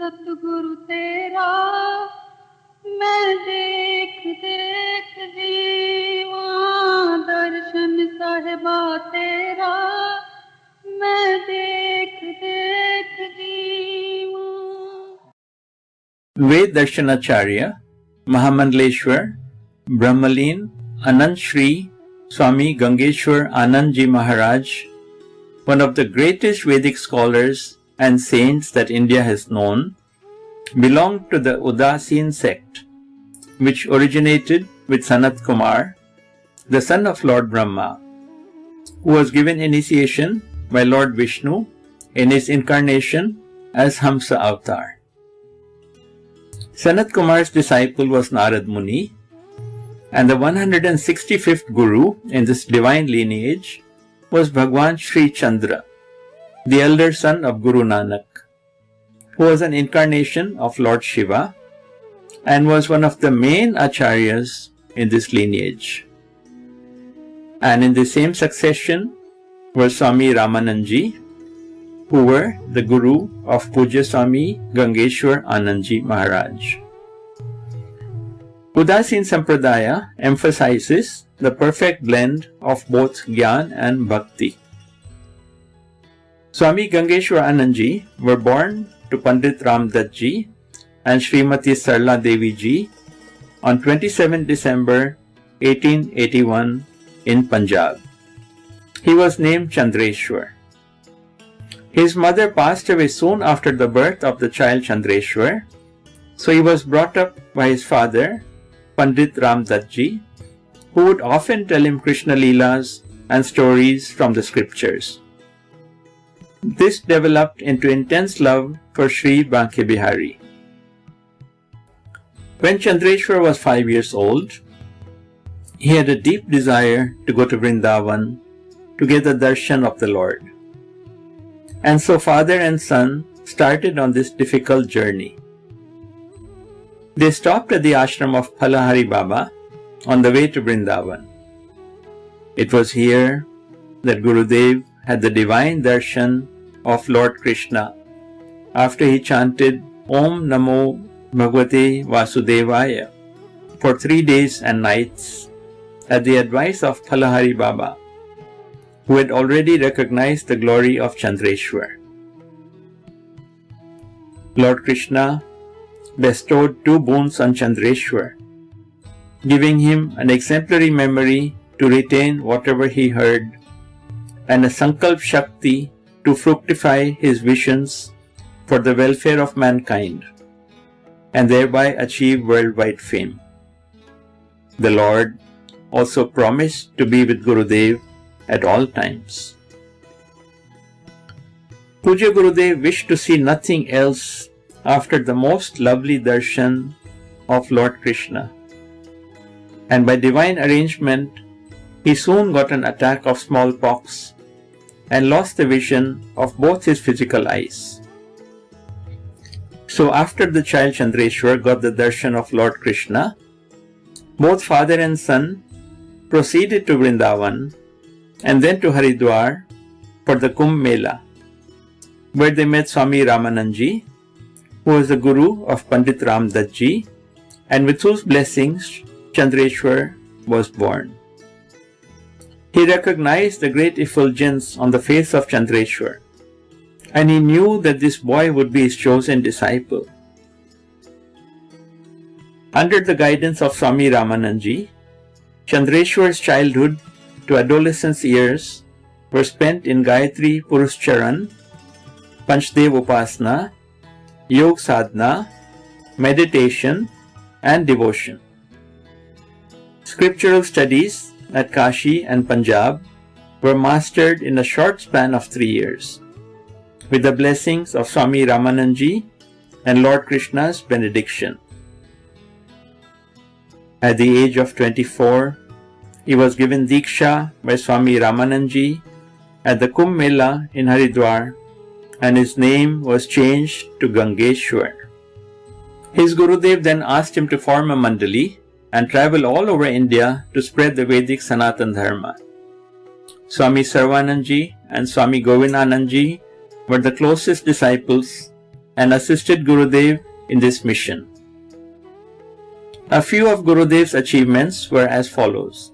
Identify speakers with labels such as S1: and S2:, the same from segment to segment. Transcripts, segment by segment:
S1: सतगुरु तेरा मैं देख देख जीवा दर्शन साहिबा तेरा मैं देख देख जीवा।
S2: Ved Darshanacharya, Mahamandleshwar, Brahmalin, Anand Shri, Swami Gangeshwar Anandji Maharaj, one of the greatest Vedic scholars and saints that India has known, belonged to the Udasin sect, which originated with Sanat Kumar, the son of Lord Brahma, who was given initiation by Lord Vishnu in his incarnation as Hamsa Avatar. Sanat Kumar's disciple was Narad Muni, and the 165th Guru in this divine lineage was Bhagwan Sri Chandra, the elder son of Guru Nanak, who was an incarnation of Lord Shiva and was one of the main acharyas in this lineage. And in the same succession were Swami Ramanandji, who were the Guru of Pujya Swami Gangeshwar Anandji Maharaj. Udasin Sampradaya emphasizes the perfect blend of both Gyan and Bhakti. Swami Gangeshwar Anandji were born to Pandit Ramdatji and Srimati Sarla Devi Ji on 27 December 1881 in Punjab. He was named Chandreshwar. His mother passed away soon after the birth of the child Chandreshwar, so he was brought up by his father, Pandit Ramdatji, who would often tell him Krishna Leelas and stories from the scriptures. This developed into intense love for Sri Banke Bihari. When Chandreshwar was 5 years old, he had a deep desire to go to Vrindavan to get the darshan of the Lord. And so father and son started on this difficult journey. They stopped at the ashram of Phalahari Baba on the way to Vrindavan. It was here that Gurudev had the divine darshan of Lord Krishna after he chanted Om Namo Bhagavate Vasudevaya for 3 days and nights at the advice of Phalahari Baba, who had already recognized the glory of Chandreshwar. Lord Krishna bestowed 2 boons on Chandreshwar, giving him an exemplary memory to retain whatever he heard and a Sankalp Shakti to fructify his visions for the welfare of mankind and thereby achieve worldwide fame. The Lord also promised to be with Gurudev at all times. Pujya Gurudev wished to see nothing else after the most lovely darshan of Lord Krishna, and by divine arrangement he soon got an attack of smallpox and lost the vision of both his physical eyes. So after the child Chandreshwar got the darshan of Lord Krishna, both father and son proceeded to Vrindavan and then to Haridwar for the Kumbh Mela, where they met Swami Ramanandji, who was the Guru of Pandit Ramdatji, and with whose blessings Chandreshwar was born. He recognized the great effulgence on the face of Chandreshwar, and he knew that this boy would be his chosen disciple. Under the guidance of Swami Ramanandji, Chandreshwar's childhood to adolescence years were spent in Gayatri Purushcharan, Panchdev Upasana, Yog Sadhana, meditation, and devotion. Scriptural studies at Kashi and Punjab were mastered in a short span of 3 years, with the blessings of Swami Ramanandji and Lord Krishna's benediction. At the age of 24, he was given Diksha by Swami Ramanandji at the Kumbh Mela in Haridwar, and his name was changed to Gangeshwar. His Gurudev then asked him to form a mandali and travel all over India to spread the Vedic Sanatan Dharma. Swami Sarvanandji and Swami Govindanandji were the closest disciples and assisted Gurudev in this mission. A few of Gurudev's achievements were as follows: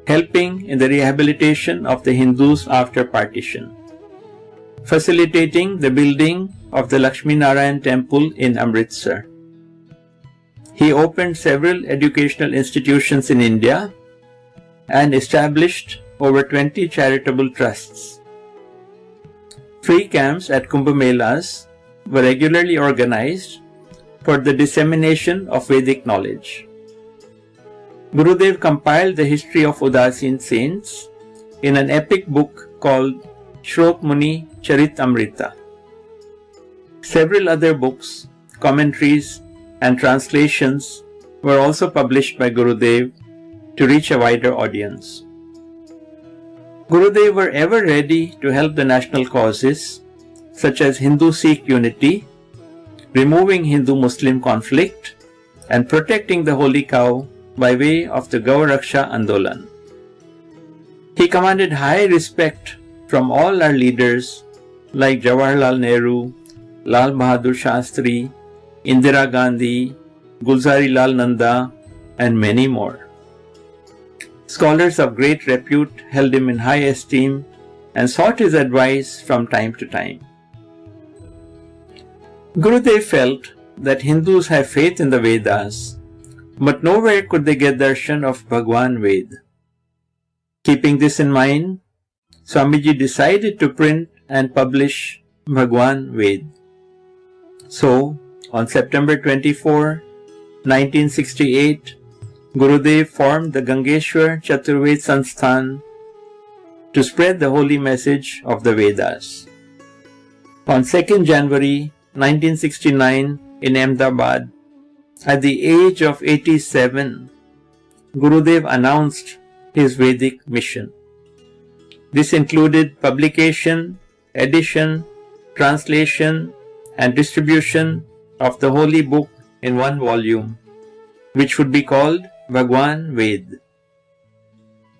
S2: helping in the rehabilitation of the Hindus after partition, facilitating the building of the Lakshmi Narayan temple in Amritsar. He opened several educational institutions in India and established over 20 charitable trusts. Free camps at Kumbh Melas were regularly organized for the dissemination of Vedic knowledge. Gurudev compiled the history of Udasin saints in an epic book called Shrok Muni Charitamrita. Several other books, commentaries, and translations were also published by Gurudev to reach a wider audience. Gurudev were ever ready to help the national causes such as Hindu-Sikh unity, removing Hindu-Muslim conflict, and protecting the holy cow by way of the Gau Raksha Andolan. He commanded high respect from all our leaders like Jawaharlal Nehru, Lal Bahadur Shastri, Indira Gandhi, Gulzari Lal Nanda, and many more. Scholars of great repute held him in high esteem and sought his advice from time to time. Gurudev felt that Hindus have faith in the Vedas, but nowhere could they get darshan of Bhagwan Ved. Keeping this in mind, Swamiji decided to print and publish Bhagwan Ved. So, on September 24, 1968, Gurudev formed the Gangeshwar Chaturved Sansthan to spread the holy message of the Vedas. On 2nd January 1969 in Ahmedabad, at the age of 87, Gurudev announced his Vedic mission. This included publication, edition, translation, and distribution of the holy book in one volume, which would be called Bhagwan Ved.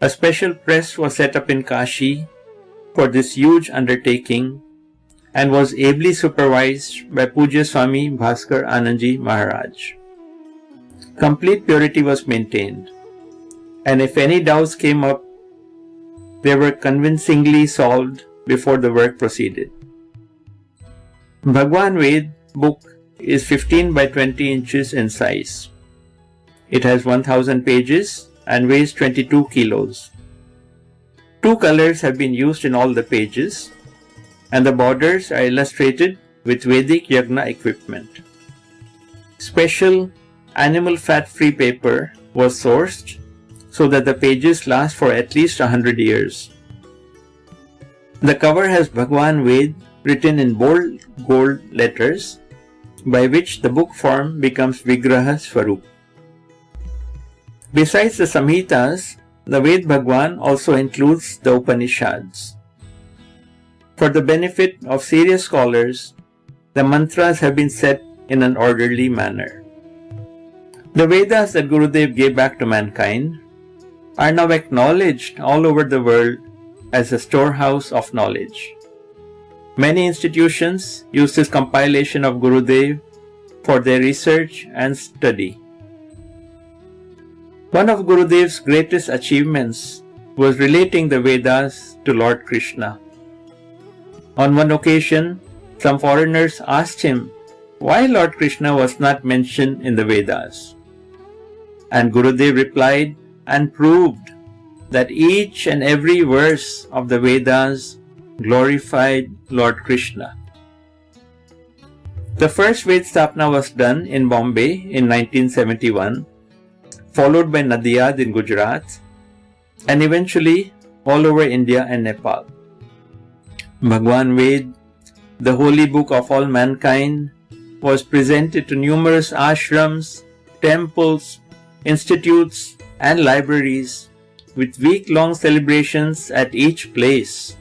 S2: A special press was set up in Kashi for this huge undertaking and was ably supervised by Pujya Swami Bhaskar Anandji Maharaj. Complete purity was maintained, and if any doubts came up, they were convincingly solved before the work proceeded. Bhagwan Ved book is 15 by 20 inches in size. It has 1000 pages and weighs 22 kilos. 2 colors have been used in all the pages, and the borders are illustrated with Vedic Yagna equipment. Special animal fat-free paper was sourced so that the pages last for at least 100 years. The cover has Bhagwan Ved written in bold gold letters, by which the book form becomes Vigraha Swarup. Besides the Samhitas, the Ved Bhagwan also includes the Upanishads. For the benefit of serious scholars, the mantras have been set in an orderly manner. The Vedas that Gurudev gave back to mankind are now acknowledged all over the world as a storehouse of knowledge. Many institutions use this compilation of Gurudev for their research and study. One of Gurudev's greatest achievements was relating the Vedas to Lord Krishna. On one occasion, some foreigners asked him why Lord Krishna was not mentioned in the Vedas. And Gurudev replied and proved that each and every verse of the Vedas glorified Lord Krishna. The first Ved Sthapna was done in Bombay in 1971, followed by Nadiad in Gujarat, and eventually all over India and Nepal. Bhagwan Ved, the holy book of all mankind, was presented to numerous ashrams, temples, institutes, and libraries with week-long celebrations at each place.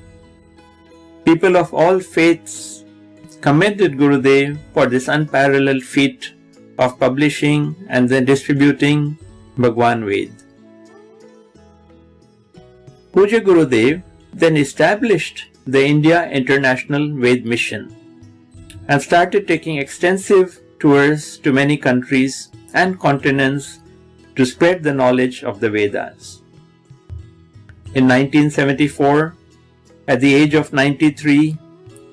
S2: People of all faiths commended Gurudev for this unparalleled feat of publishing and then distributing Bhagwan Ved. Puja Gurudev then established the India International Ved Mission, and started taking extensive tours to many countries and continents to spread the knowledge of the Vedas. In 1974, at the age of 93,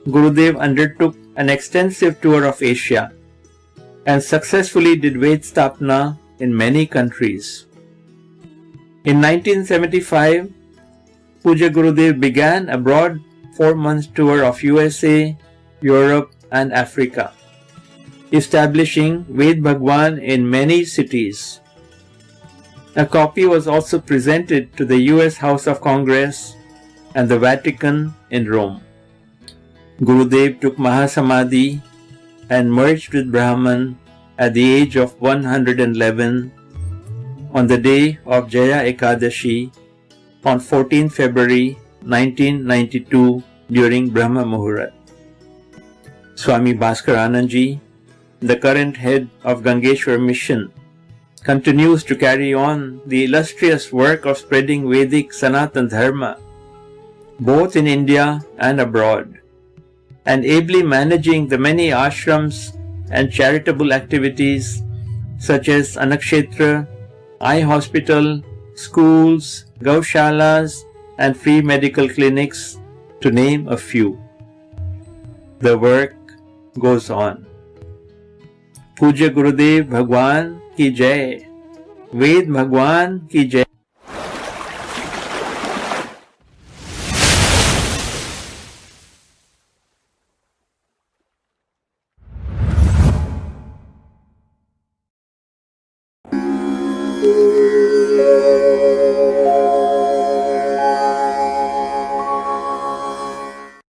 S2: Gurudev undertook an extensive tour of Asia and successfully did Ved Stapna in many countries. In 1975, Puja Gurudev began a broad 4-month tour of USA, Europe and Africa, establishing Ved Bhagwan in many cities. A copy was also presented to the US House of Congress and the Vatican in Rome. Gurudev took Mahasamadhi and merged with Brahman at the age of 111 on the day of Jaya Ekadashi on 14 February 1992 during Brahma Muhurat. Swami Bhaskaranandji, the current head of Gangeshwar Mission, continues to carry on the illustrious work of spreading Vedic Sanatan Dharma both in India and abroad, and ably managing the many ashrams and charitable activities such as Anakshetra, eye hospital, schools, gaushalas and free medical clinics, to name a few. The work goes on. Puja Gurudev Bhagwan ki Jai, Ved Bhagwan ki Jai.